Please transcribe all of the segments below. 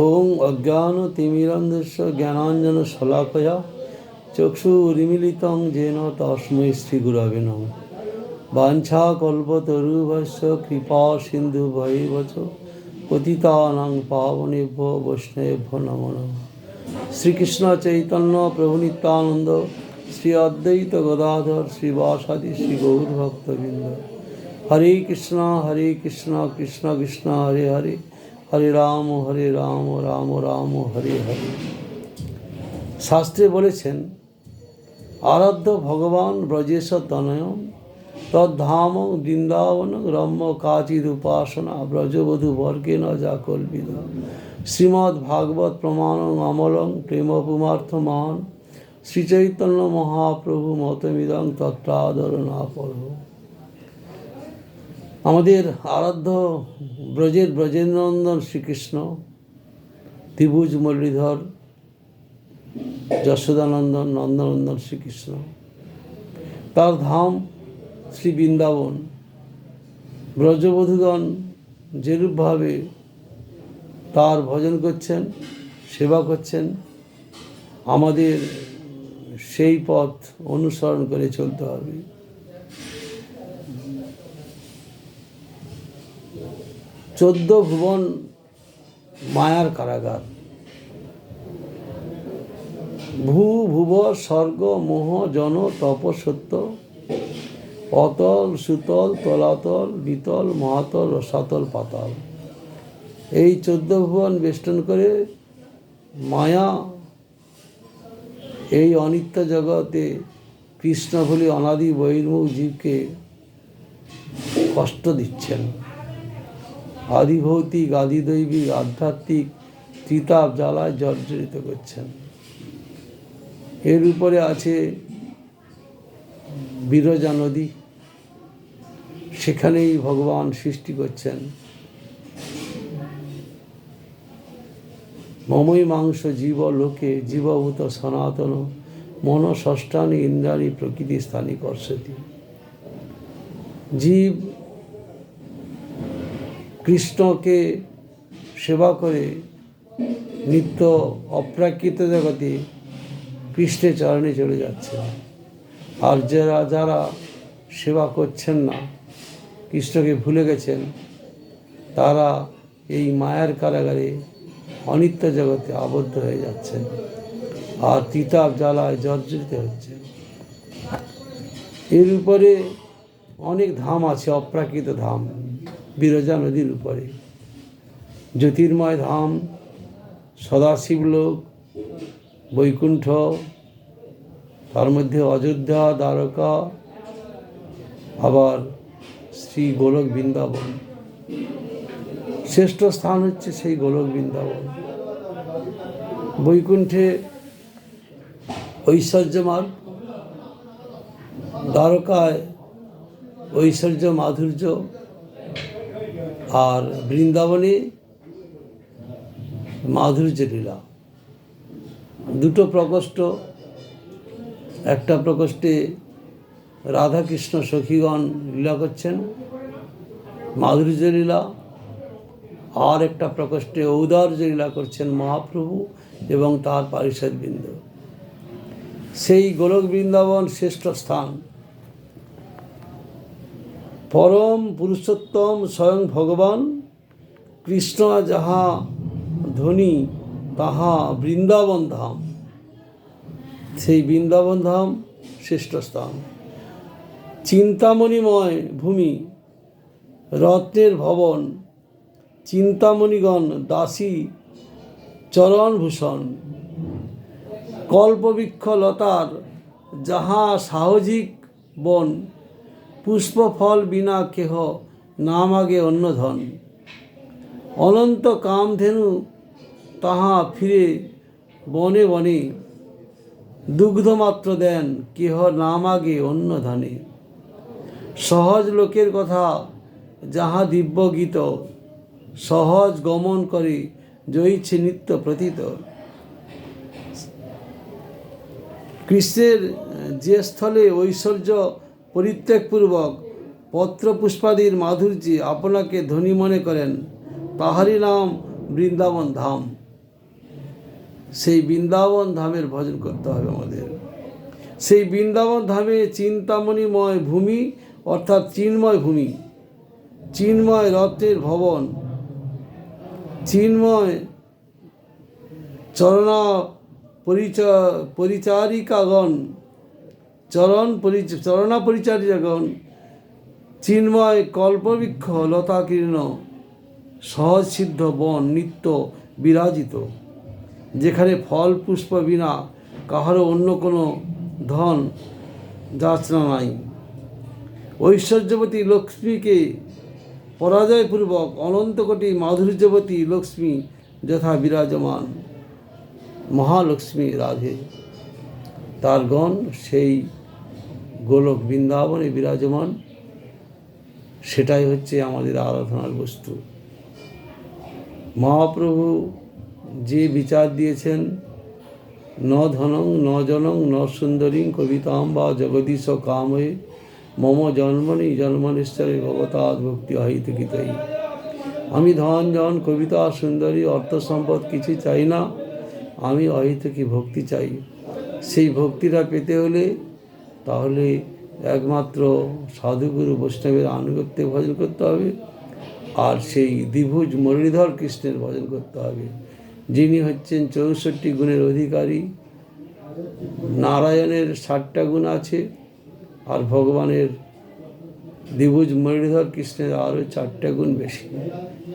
ওং অজ্ঞানতিমিরান্ধস্য জ্ঞানাঞ্জনশলাকয়া চক্ষুরিমিলিतं येन তস্मै শ্রীগুরবে নমঃ। বাঞ্ছাকল্পতরুভ্যশ্চ কৃপাসিন্ধুভ্যৈব চ পতিতানাং পাবনেভ্যো বৈষ্ণবেভ্যো নমো নমঃ। শ্রীকৃষ্ণ চৈতন্য প্রভু নিত্যানন্দ শ্রী অদ্বৈত গদাধর শ্রীবাসাদি শ্রী গৌরভক্তবৃন্দ। হরে কৃষ্ণ কৃষ্ণ কৃষ্ণ হরে হরে, হরে রাম রাম রাম হরে হরে। শাস্ত্রে বলেছেন, আরাধ্য ভগবান ব্রজেশ তনয়ম তদ্ধাম বৃন্দাবন রম্য কাচিদ উপাসনা ব্রজবধূ বর্গেণ যা কল্পিত। শ্রীমদ্ ভাগবত প্রমাণং অমলং প্রেম পুমার্থমান শ্রীচৈতন্য মহাপ্রভু মতমিদং তত্রাদরণাপরঃ। আমাদের আরাধ্য ব্রজেন্দ্রনন্দন শ্রীকৃষ্ণ, ত্রিভুজ মুরলীধর যশোদানন্দন নন্দনন্দন শ্রীকৃষ্ণ, তার ধাম শ্রী বৃন্দাবন। ব্রজবধূগণ যেরূপভাবে তার ভজন করছেন, সেবা করছেন, আমাদের সেই পথ অনুসরণ করে চলতে হবে। চোদ্দ ভুবন মায়ার কারাগার। ভুব স্বর্গ মোহ জন তপ সত্য অতল সুতল তলাতল বিতল মহাতল রসাতল পাতাল। এই 14 ভুবন বেষ্টন করে মায়া এই অনিত্য জগতে কৃষ্ণ বলে অনাদি বহির্মুখ জীবকে কষ্ট দিচ্ছেন। আদিভৌতিক আদিদৈবিক আধ্যাত্মিক ত্রিতাপ জ্বালায় জর্জরিত করছেন। এর উপরে আছে বিরজা নদী, সেখানেই ভগবান সৃষ্টি করছেন। মমই মাংস জীব লোকে জীবভূত সনাতন মন ষষ্ঠানি ইন্দ্রাণী প্রকৃতি স্থানী কর্ষতি। জীব কৃষ্ণকে সেবা করে নিত্য অপ্রাকৃত জগতে কৃষ্ণের চরণে চলে যাচ্ছে। আর যারা সেবা করছেন না, কৃষ্ণকে ভুলে গেছেন, তারা এই মায়ার কারাগারে অনিত্য জগতে আবদ্ধ হয়ে যাচ্ছেন আর তিতাব জ্বালায় জর্জরিত হচ্ছে। এর উপরে অনেক ধাম আছে, অপ্রাকৃত ধাম। বিরজা নদীর উপরে জ্যোতির্ময় ধাম, সদাশিব লোক, বৈকুণ্ঠ, তার মধ্যে অযোধ্যা, দ্বারকা, আবার শ্রী গোলক বৃন্দাবন। শ্রেষ্ঠ স্থান হচ্ছে সেই গোলক বৃন্দাবন। বৈকুণ্ঠে ঐশ্বর্যমান, দ্বারকায় ঐশ্বর্য মাধুর্য, আর বৃন্দাবনে মাধুর্য লীলা। দুটো প্রকোষ্ঠ, একটা প্রকোষ্ঠে রাধাকৃষ্ণ সখীগণ লীলা করছেন মাধুর্য লীলা, আর একটা প্রকোষ্ঠে ঔদার্য লীলা করছেন মহাপ্রভু এবং তার পারিষদবৃন্দ। সেই গোলক বৃন্দাবন শ্রেষ্ঠ স্থান। পরম পুরুষোত্তম স্বয়ং ভগবান কৃষ্ণ যাহা ধ্বনি তাহা বৃন্দাবন ধাম। সেই বৃন্দাবন ধাম শ্রেষ্ঠ স্থান। চিন্তামণিময় ভূমি, রত্নের ভবন, চিন্তামণিগণ দাসী চরণভূষণ। কল্পবৃক্ষ লতার যাহা সাহজিক বন, পুষ্প ফল বিনা কেহ না মাগে অন্য ধন। অনন্ত কামধেনু তাহা ফিরে বনে বনে, দুগ্ধ মাত্র দেন কেহ না মাগে অন্য ধনে। সহজ লোকের কথা যাহা দিব্য গীত, সহজ গমন করে জয়ীছে নিত্য প্রতীত। কৃষ্ণের যে স্থলে ঐশ্বর্য পরিত্যাগপূর্বক পত্র পুষ্পাদির মাধুর্যে আপনাকে ধনী মনে করেন, তাহারই নাম বৃন্দাবন ধাম। সেই বৃন্দাবন ধামের ভজন করতে হবে আমাদের। সেই বৃন্দাবন ধামে চিন্তামণিময় ভূমি, অর্থাৎ চিন্ময় ভূমি, চিন্ময় রত্নের ভবন, চিন্ময় পরিচারিকাগণ, চরণা পরিচারিকাগণ, চিন্ময় কল্পবৃক্ষ লতাকীর্ণ, সহজ সিদ্ধ বন নিত্য বিরাজিত, যেখানে ফল পুষ্প বিনা কাহারও অন্য কোনো ধন যাচনা নাই। ঐশ্বর্যবতী লক্ষ্মীকে পরাজয়পূর্বক অনন্ত কোটি মাধুর্যবতী লক্ষ্মী যথা বিরাজমান, মহালক্ষ্মী রাধে তার গণ সেই গোলক বৃন্দাবনে বিরাজমান। সেটাই হচ্ছে আমাদের আরাধনার বস্তু। মহাপ্রভু যে বিচার দিয়েছেন, ন ধনং ন জনং ন সুন্দরীং কবিতাম বা জগদীশ কাময়ে মম জন্মনি জন্মনিশ্চরে ভগবতাৎ ভক্তি অহিতকিতই। আমি ধন জন কবিতা সুন্দরী অর্থ সম্পদ কিছু চাই না, আমি অহিতকি ভক্তি চাই। সেই ভক্তিটা পেতে হলে তাহলে একমাত্র সাধুগুরু বৈষ্ণবের আনুগত্যে ভজন করতে হবে, আর সেই দ্বিভুজ মুরলীধর কৃষ্ণের ভজন করতে হবে, যিনি হচ্ছেন 64 গুণের অধিকারী। নারায়ণের 60টা গুণ আছে, আর ভগবানের দ্বিভুজ মুরলীধর কৃষ্ণের আরও 4টা গুণ বেশি,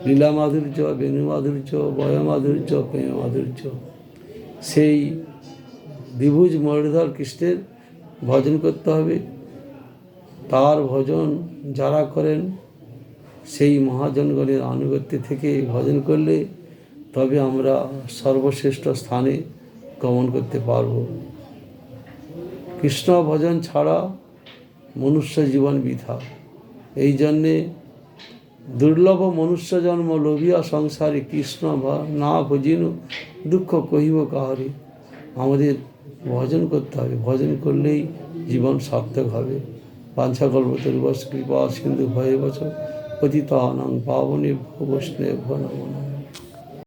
লীলা মাধুর্য, বেণু মাধুর্য, বয় মাধুর্য, প্রেম মাধুর্য। সেই দ্বিভুজ মুরলীধর কৃষ্ণের ভজন করতে হবে। তার ভজন যারা করেন সেই মহাজনগণের আনুগত্যে থেকে ভজন করলে তবে আমরা সর্বশ্রেষ্ঠ স্থানে গমন করতে পারব। কৃষ্ণ ভজন ছাড়া মনুষ্য জীবন বৃথা। এই জন্যে দুর্লভ মনুষ্য জন্ম লোভিয়া সংসারে কৃষ্ণ না ভজিনু দুঃখ কহিব কাহারে। আমাদের ভজন করতে হবে, ভজন করলেই জীবন সার্থক হবে। বাঞ্ছাকল্পতরুভ্যশ্চ কৃপা সিন্ধু ভয়েবচ পতিতানাং পাবনেভ্যো বৈষ্ণবেভ্যো নমো নমঃ।